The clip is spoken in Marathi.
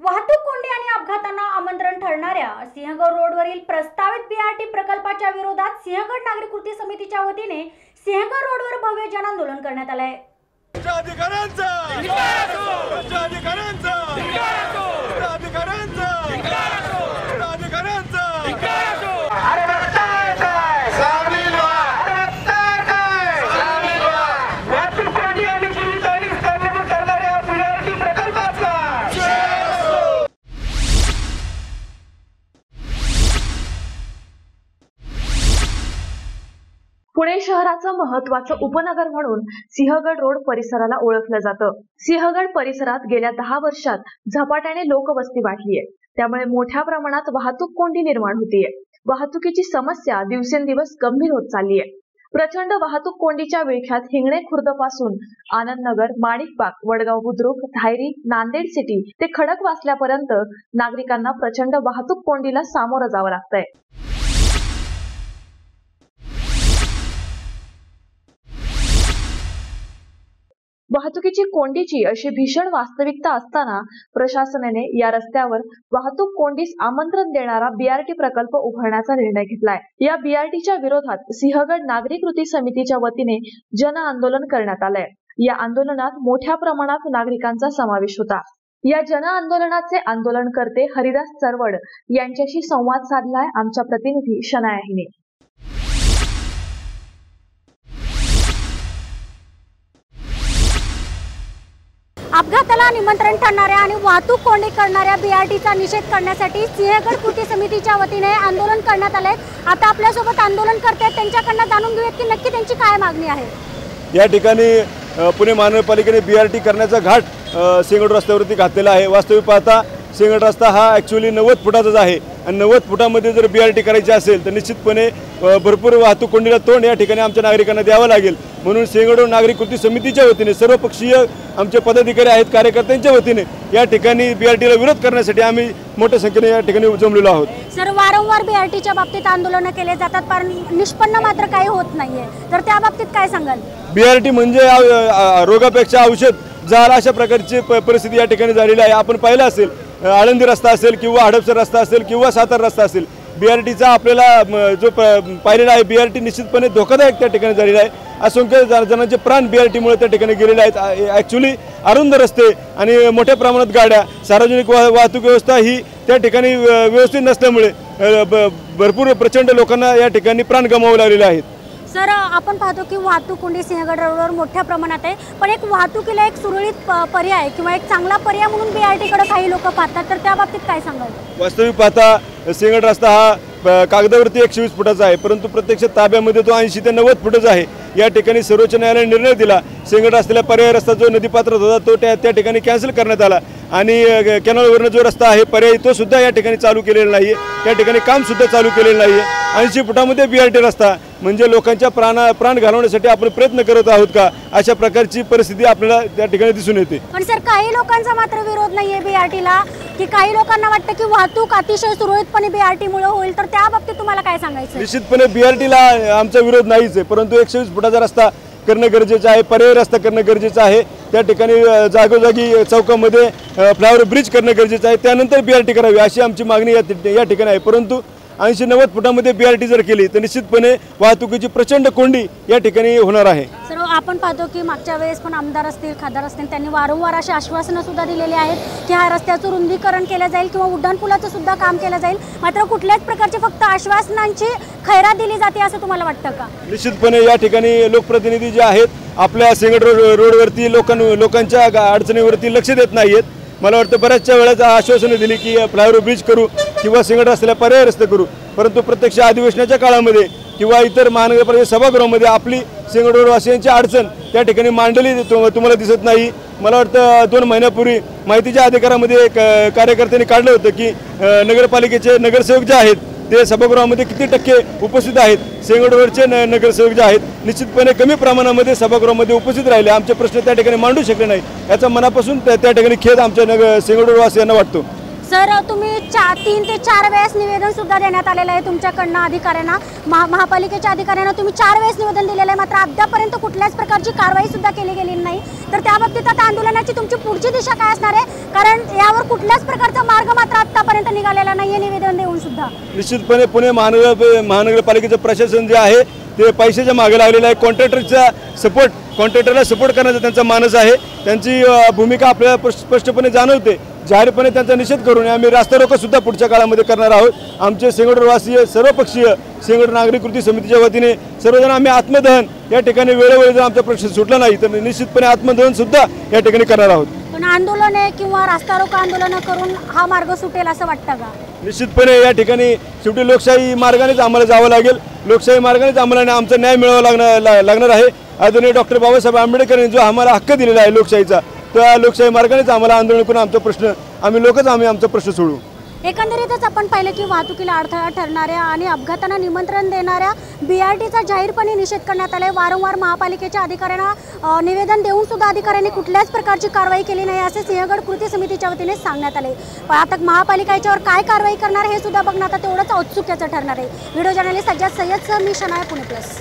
वाहतूक कोंडी आणि अपघातांना आमंत्रण ठरणाऱ्या सिंहगड रोडवरील प्रस्तावित बीआरटी प्रकल्पाच्या विरोधात सिंहगड नागरी कृती समितीच्या वतीने सिंहगड रोडवर भव्य जनआंदोलन करण्यात आले आहे। पुणे शहराचं महत्त्वाचं उपनगर म्हणून सिंहगड रोड परिसराला ओळखलं जातं। सिंहगड परिसरात गेल्या 10 वर्षात झपाट्याने लोकवस्ती वाढलीये, त्यामुळे मोठ्या प्रमाणात वाहतूक कोंडी निर्माण होतीये। वाहतुकीची समस्या दिवसेंदिवस गंभीर होत चाललीये। प्रचंड वाहतूक कोंडीच्या विळख्यात हिंगणे खुर्द पासून आनंदनगर, माणिकबाग, वडगाव बुद्रुक, धायरी, नांदेड सिटी ते खडकवासल्यापर्यंत नागरिकांना प्रचंड वाहतूक कोंडीला सामोरं जावं लागतंय। वाहतुकीची कोंडीची अशी भीषण वास्तविकता असताना प्रशासनाने या रस्त्यावर वाहतूक कोंडीस आमंत्रण देणारा बीआरटी प्रकल्प उभारण्याचा निर्णय घेतलाय। या बीआरटीच्या विरोधात सिंहगड नागरी कृती समितीच्या वतीने जन आंदोलन करण्यात आलंय। या आंदोलनात मोठ्या प्रमाणात नागरिकांचा समावेश होता। या जन आंदोलनाचे आंदोलनकर्ते हरिदास चरवड यांच्याशी संवाद साधलाय आमच्या प्रतिनिधी शनाया हिने। अपघाताला निमंत्रण ठरणाऱ्या आणि वाहतूक कोंडी करणाऱ्या बीआरटीचा निषेध करण्यासाठी सिंहगड कृती समितीच्या वतीने आंदोलन करण्यात आले। आता आपल्यासोबत आंदोलन करते त्यांच्याकडून जाणून घेऊयात की नक्की त्यांची काय मागणी आहे। या ठिकाणी पुणे महानगरपालिकेने बीआरटी करण्याचा घाट सिंहगड रस्त्यावरती घातलेला आहे। वास्तविक पाहता सिंहगड रस्ता हा ॲक्च्युअली 90 फुटाचाच आहे आणि 90 फुटामध्ये जर बीआरटी करायची असेल तर निश्चितपणे भरपूर वाहतूक कोंडीला तोंड या ठिकाणी आमच्या नागरिकांना द्यावं लागेल। म्हणून सिंहगड नागरी कृती समितीच्या वतीने सर्वपक्षीय आमचे पदाधिकारी आहेत, कार्यकर्त्यांच्या वतीने या ठिकाणी बीआरटीला विरोध करण्यासाठी आम्ही मोठ्या संख्येने या ठिकाणी जमलेलो आहोत। सर, वारंवार बीआरटीच्या बाबतीत आंदोलन केले जातात पण निष्पन्न मात्र काही होत नाहीये, तर त्या बाबतीत काय सांगाल? बीआरटी म्हणजे रोगापेक्षा औषध झाला अशा प्रकारची परिस्थिती या ठिकाणी झालेली आहे। आपण पाहिलं असेल आळंदी रस्ता असेल किंवा हडपसर रस्ता असेल किंवा सातारा रस्ता असेल, बीआरटीचा आपल्याला जो पाहिलेला आहे बीआरटी निश्चितपणे धोकादायक त्या ठिकाणी झालेला आहे। असंख्य जणांचे प्राण बीआरटीमुळे त्या ठिकाणी गेलेले आहेत। ॲक्च्युली अरुंद रस्ते आणि मोठ्या प्रमाणात गाड्या, सार्वजनिक वाहतूक व्यवस्था ही त्या ठिकाणी व्यवस्थित नसल्यामुळे भरपूर प्रचंड लोकांना या ठिकाणी प्राण गमावू लागलेले आहेत। सर, आपण पाहतो की वाहतूक कोंडी सिंहगड रोडवर मोठ्या प्रमाणात आहे, पण एक वाहतुकीला एक सुरळीत पर्याय किंवा एक चांगला पर्याय म्हणून बीआरटीकडे काही लोक पाहतात, तर त्या बाबतीत काय सांगाल? वास्तविक पाहता सिंहगड रस्ता हा कागदावरती 120 फुटाचा आहे, परंतु प्रत्यक्षात ताब्यामध्ये तो 80 ते 90 फुटाचा आहे। या ठिकाणी सर्वोच्च न्यायालयाने निर्णय दिला, सिंहगड रस्त्याला पर्याय रस्ता जो नदीपात्रात होता तो त्या ठिकाणी कॅन्सल करण्यात आला आणि कॅनलवरनं जो रस्ता आहे पर्यायी तो सुद्धा या ठिकाणी चालू केलेला नाही आहे। त्या ठिकाणी काम सुद्धा चालू केलेलं नाही आहे। 80 फुटामध्ये बीआरटी रस्ता म्हणजे लोकांच्या प्राण घालवण्यासाठी आपण प्रयत्न करत आहोत का, अशा प्रकारची परिस्थिती आपल्याला त्या ठिकाणी दिसून येते। पण सर, काही लोकांचा मात्र विरोध नाहीये बीआरटीला, की काही लोकांना वाटतं की वाहतूक अतिशय सुरळीतपणे बीआरटीमुळे होईल, तर त्या बाबतीत तुम्हाला काय सांगायचं? निश्चितपणे बीआरटीला आमचा विरोध नाहीच आहे, परंतु 120 फुटाचा रस्ता करणं गरजेचं आहे, पर्यायी रस्ता करणं गरजेचं आहे। त्या ठिकाणी जागोजागी चौकामध्ये फ्लायओव्हर ब्रिज करणं गरजेचं आहे, त्यानंतर बीआरटी करावी अशी आमची मागणी या ठिकाणी आहे। परंतु 80-90 फुटामध्ये बीआरटी जर केली तर निश्चितपणे वाहतुकीची प्रचंड कोंडी या ठिकाणी होणार आहे। सर, आपण पाहतो की मागच्या वेळेस पण आमदार असतील, खासदार असतील, त्यांनी वारंवार अशी आश्वासनं सुद्धा दिलेली आहेत की हा रस्त्याचं रुंदीकरण केलं जाईल किंवा उड्डाणपुलाचं सुद्धा काम केलं जाईल, मात्र कुठल्याच प्रकारची फक्त आश्वासनांची खैरात दिली जाते असं तुम्हाला वाटतं का? निश्चितपणे या ठिकाणी लोकप्रतिनिधी जे आहेत आपल्या सिंहगड रोडवरती लोकांच्या अडचणीवरती लक्ष देत नाहीत। मला वाटतं बऱ्याचशा वेळेस आश्वासनं दिली की फ्लायओव्हर ब्रिज करू किंवा सिंहगड रस्त्याला पर्याय रस्ते करू, परंतु प्रत्यक्ष अधिवेशनाच्या काळामध्ये किंवा इतर महानगरपालिका सभागृहामध्ये आपली सिंहगड रोडवासियांची अडचण त्या ठिकाणी मांडली तुम्हाला दिसत नाही। मला वाटतं 2 महिन्यापूर्वी माहितीच्या अधिकारामध्ये कार्यकर्त्यांनी काढलं होतं की नगरपालिकेचे नगरसेवक जे आहेत ते सभागृहामध्ये किती टक्के उपस्थित आहेत। सिंहगडवरचे नगरसेवक जे आहेत निश्चितपणे कमी प्रमाणामध्ये सभागृहामध्ये उपस्थित राहिले, आमचे प्रश्न त्या ठिकाणी मांडू शकले नाही, याचा मनापासून त्या ठिकाणी खेद आमच्या सिंहगडवासियांना वाटतो। सर, तुम्ही 3 ते 4 वेळेस निवेदन सुद्धा देण्यात आलेलं आहे तुमच्याकडनं अधिकाऱ्यांना, महापालिकेच्या अधिकाऱ्यांना तुम्ही 4 वेळेस निवेदन दिलेलं आहे, मात्र अद्यापर्यंत कुठल्याच प्रकारची कारवाई सुद्धा केली गेली नाही। तर त्या बाबतीत आता आंदोलनाची तुमची पुढची दिशा काय असणार आहे? कारण यावर कुठल्याच प्रकारचा मार्ग मात्र आतापर्यंत निघालेला नाहीये निवेदन देऊन सुद्धा. निश्चितपणे पुणे महानगरपालिकेचं प्रशासन जे आहे ते पैशाच्या मागे लागलेलं आहे. कॉन्ट्रॅक्टरला सपोर्ट करण्याचा त्यांचा मानस आहे. त्यांची भूमिका आपल्याला स्पष्टपणे जाणवते. जाहीरपणे त्यांचा निषेध करून आम्ही रास्ता रोको सुद्धा पुढच्या काळामध्ये करणार आहोत. आमचे सिंहगडवासीय सर्वपक्षीय सिंहगड नागरिक कृती समितीच्या वतीने सर्वजण आम्ही आत्मदहन या ठिकाणी वेळोवेळी जर आमचा प्रश्न सुटला नाही तर निश्चितपणे आत्मदहन सुद्धा या ठिकाणी करणार आहोत. पण आंदोलने किंवा रास्ता रोको आंदोलन करून हा मार्ग सुटेल असं वाटतं का? निश्चितपणे या ठिकाणी शेवटी लोकशाही मार्गानेच आम्हाला जावं लागेल. लोकशाही मार्गानेच आम्हाला आमचा न्याय मिळवावा लागणार आहे. आदरणीय डॉक्टर बाबासाहेब आंबेडकरांनी जो आम्हाला हक्क दिलेला आहे लोकशाहीचा, त्या लोकशाही मार्गानेच आम्हाला आंदोलन करून आमचा प्रश्न आम्ही आमचा प्रश्न सोडवू. एकंदरीतच आपण पाहिलं की वाहतुकीला अडथळा ठरणाऱ्या आणि अपघातांना निमंत्रण देणाऱ्या BRTचा जाहीरपणे निषेध करण्यात आलाय. वारंवार महापालिकेच्या अधिकाऱ्यांना निवेदन देऊन सुद्धा अधिकाऱ्यांनी कुठल्याच प्रकारची कारवाई केली नाही असे सिंहगड कृती समितीच्या वतीने सांगण्यात आले. पण आता महापालिका याच्यावर काय कारवाई करणार हे सुद्धा बघणं आता तेवढंच औत्सुक्याचं ठरणार आहे. व्हिडिओ जर्नलिस्ट सज्जाद सय्यदसह मी शनाया, पुणे प्लस.